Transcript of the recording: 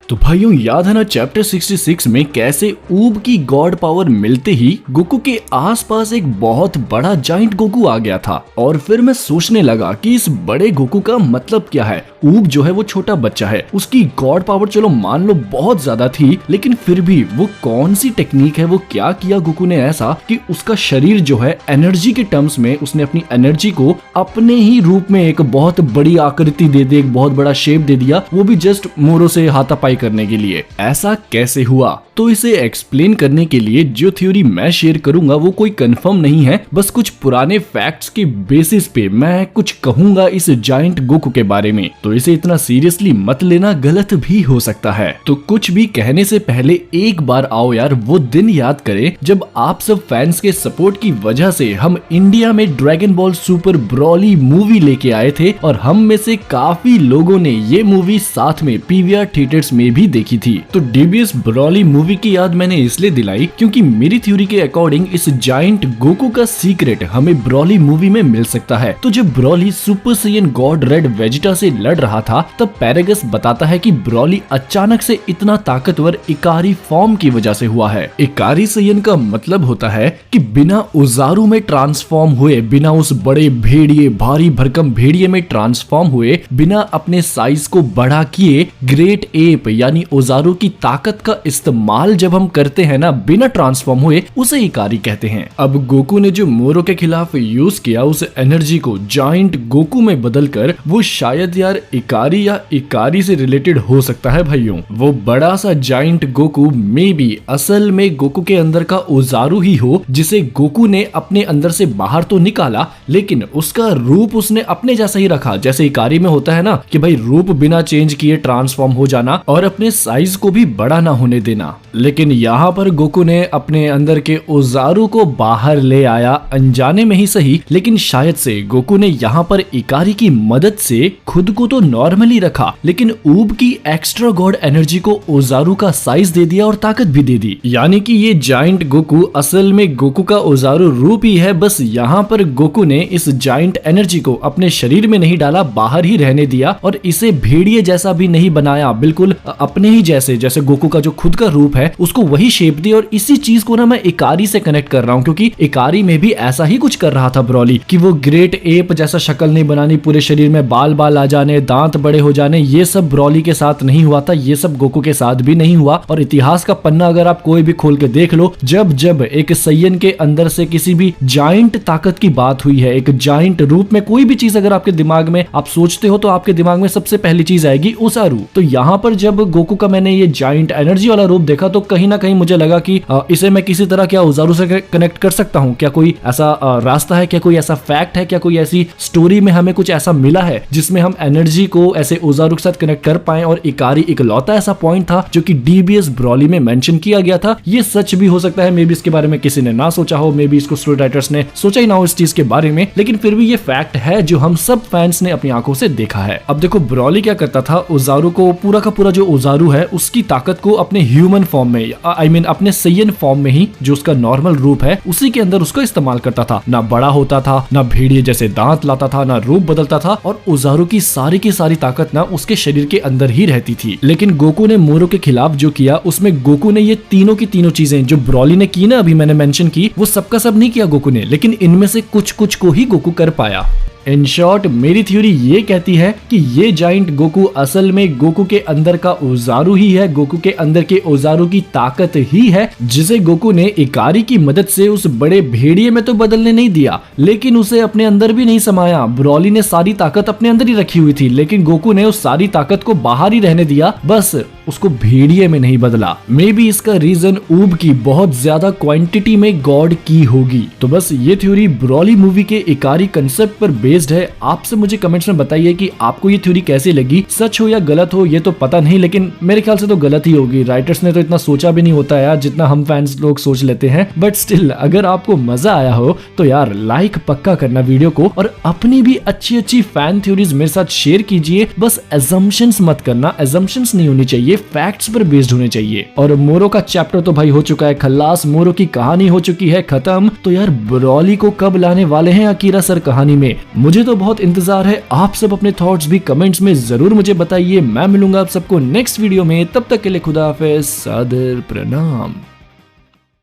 तो भाइयों याद है ना चैप्टर 66 में कैसे ऊब की गॉड पावर मिलते ही गोकू के आसपास एक बहुत बड़ा जाइंट गोकू आ गया था। और फिर मैं सोचने लगा कि इस बड़े गोकू का मतलब क्या है। ऊब जो है वो छोटा बच्चा है, उसकी गॉड पावर चलो मान लो बहुत ज्यादा थी, लेकिन फिर भी वो कौन सी टेक्निक है, वो क्या किया गोकू ने ऐसा कि उसका शरीर जो है एनर्जी के टर्म्स में उसने अपनी एनर्जी को अपने ही रूप में एक बहुत बड़ी आकृति दे दी, एक बहुत बड़ा शेप दे दिया, वो भी जस्ट मोरो से हाथापाई करने के लिए। ऐसा कैसे हुआ? तो इसे एक्सप्लेन करने के लिए जो थ्योरी मैं शेयर करूंगा वो कोई कंफर्म नहीं है, बस कुछ पुराने फैक्ट्स के बेसिस पे मैं कुछ कहूंगा इस जायंट गोकू के बारे में। तो इसे इतना सीरियसली मत लेना, गलत भी हो सकता है। तो कुछ भी कहने से पहले एक बार आओ यार वो दिन याद करें जब आप सब फैंस के सपोर्ट की वजह से हम इंडिया में dragon ball super Broly movie लेके आए थे, और हम में से काफी लोगों ने ये मूवी साथ में पीवीआर थिएटर्स में भी देखी थी। तो डीबीएस ब्रॉली मूवी की याद मैंने इसलिए दिलाई क्योंकि मेरी थ्योरी के अकॉर्डिंग इस जायंट गोकू का सीक्रेट हमें ब्रॉली मूवी में मिल सकता है। तो जब Broly super Saiyan God red Vegeta से लड़ रहा था तब पैरागस बताता है कि ब्रॉली अचानक से इतना ताकतवर इकारी फॉर्म की वजह से हुआ है। इकारी सैयन का मतलब होता है कि बिना ओजारू में ट्रांसफॉर्म हुए, बिना उस बड़े भेड़िए भारी भरकम भेड़िए में ट्रांसफॉर्म हुए, बिना अपने साइज को बढ़ा किए ग्रेट एप यानी ओजारू की ताकत का इस्तेमाल जब हम करते हैं ना बिना ट्रांसफॉर्म हुए, उसे इकारी कहते हैं। अब गोकू ने जो मोरो के खिलाफ यूज किया उस एनर्जी को जायंट गोकू में बदलकर, वो शायद यार इकारी या इकारी से रिलेटेड हो सकता है भाइयों। वो बड़ा सा जायंट गोकू मे बी असल में गोकू के अंदर का ओजारू ही हो, जिसे गोकू ने अपने अंदर से बाहर तो निकाला लेकिन उसका रूप उसने अपने जैसा ही रखा, जैसे इकारी में होता है ना कि भाई रूप बिना चेंज किए ट्रांसफॉर्म हो जाना और अपने साइज को भी बड़ा ना होने देना। लेकिन यहाँ पर गोकू ने अपने अंदर के ओजारू को बाहर ले आया, अनजाने में ही सही, लेकिन शायद से गोकू ने यहाँ पर इकारी की मदद से खुद को तो नॉर्मली रखा, लेकिन ऊब की एक्स्ट्रा गॉड एनर्जी को ओजारू का साइज दे दिया और ताकत भी दे दी। यानी कि ये जायंट गोकू असल में गोकू का ओजारू रूप ही है, बस यहाँ पर गोकू ने इस जायंट एनर्जी को अपने शरीर में नहीं डाला, बाहर ही रहने दिया और इसे भेड़िए जैसा भी नहीं बनाया, बिल्कुल अपने ही जैसे गोकू का जो खुद का रूप है उसको वही शेप दी। और इसी चीज को ना मैं इकारी से कनेक्ट कर रहा हूँ क्योंकि इकारी में भी ऐसा ही कुछ कर रहा था ब्रॉली कि वो ग्रेट एप जैसा शक्ल नहीं बनानी, पूरे शरीर में बाल बाल आ जाने, दांत बड़े हो जाने, ये सब ब्रॉली के साथ नहीं हुआ था, ये सब गोकू के साथ भी नहीं हुआ। और इतिहास का पन्ना अगर आप कोई भी खोल के देख लो, जब जब एक सैयन के अंदर से किसी भी जायंट ताकत की बात हुई है, एक जायंट रूप में कोई भी चीज अगर आपके दिमाग में आप सोचते हो तो आपके दिमाग में सबसे पहली चीज आएगी ओजारू। तो यहाँ पर जब गोकू का मैंने ये जायंट एनर्जी वाला रूप देखा तो कहीं ना कहीं मुझे लगा कि इसे मैं किसी तरह क्या ओजारू से कनेक्ट कर सकता हूँ। क्या कोई ऐसा रास्ता है, क्या कोई ऐसा फैक्ट है, क्या कोई ऐसी स्टोरी में हमें कुछ ऐसा मिला है जिसमें हम एनर्जी को ऐसे ओजारू के साथ कनेक्ट कर पाए। और इकारी इकलौता ऐसा पॉइंट था जो कि डीबीएस ब्रॉली में मेंशन किया गया था। ये सच भी हो सकता है, मे बी इसके बारे में किसी ने ना सोचा हो, मे बी इसको स्टोरी राइटर्स ने सोचा ही ना हो इस चीज के बारे में, लेकिन फिर भी ये फैक्ट है जो हम सब फैंस ने अपनी आंखों से देखा है। अब देखो ब्रॉली क्या करता था, ओजारू को पूरा का पूरा जो ओजारू है उसकी ताकत को अपने ह्यूमन फॉर्म में, आई मीन अपने सैयन फॉर्म में ही, जो उसका नॉर्मल रूप है उसी के अंदर उसका इस्तेमाल करता था। ना बड़ा होता था, ना भेड़िए जैसे दांत लाता था, ना रूप बदलता था, और ओजारू की सारी ताकत ना उसके शरीर के अंदर ही रहती थी। लेकिन गोकू ने मोरो के खिलाफ जो किया उसमें गोकू ने ये तीनों की तीनों चीजें जो ब्रॉली ने की ना, अभी मैंने मेंशन की, वो सबका सब नहीं किया गोकू ने, लेकिन इनमें से कुछ को ही गोकू कर पाया। इन शॉर्ट मेरी थ्योरी ये कहती है कि ये जाइंट गोकू असल में गोकू के अंदर का ओजारू ही है, गोकू के अंदर के ओजारू की ताकत ही है, जिसे गोकू ने इकारी की मदद से उस बड़े भेड़िए में तो बदलने नहीं दिया, लेकिन उसे अपने अंदर भी नहीं समाया। ब्रॉली ने सारी ताकत अपने अंदर ही रखी हुई थी, लेकिन गोकू ने उस सारी ताकत को बाहर ही रहने दिया, बस उसको भेड़िए में नहीं बदला। मे बी इसका रीजन ऊब की बहुत ज्यादा क्वांटिटी में गॉड की होगी। तो बस ये थ्योरी ब्रॉली मूवी के इकारी कंसेप्ट पर बेस्ड है। आपसे मुझे कमेंट्स में बताइए कि आपको ये थ्योरी कैसी लगी, सच हो या गलत हो ये तो पता नहीं, लेकिन मेरे ख्याल से तो गलत ही होगी। राइटर्स ने तो इतना सोचा भी नहीं होता यार जितना हम फैंस लोग सोच लेते हैं। बट स्टिल अगर आपको मजा आया हो तो यार लाइक पक्का करना वीडियो को, और अपनी भी अच्छी फैन थ्योरीज मेरे साथ शेयर कीजिए। बस एजम्पशंस मत करना, एजम्पशंस नहीं होनी चाहिए, फैक्ट्स पर बेस्ड होने चाहिए। और मोरो का चैप्टर तो भाई हो चुका है खल्लास, मोरो की कहानी हो चुकी है खत्म। तो यार ब्रॉली को कब लाने वाले हैं अकीरा सर कहानी में, मुझे तो बहुत इंतजार है। आप सब अपने थॉट्स भी कमेंट्स में जरूर मुझे बताइए। मैं मिलूंगा आप सबको नेक्स्ट वीडियो में, तब तक के लिए खुदा हाफिज, सादर प्रणाम।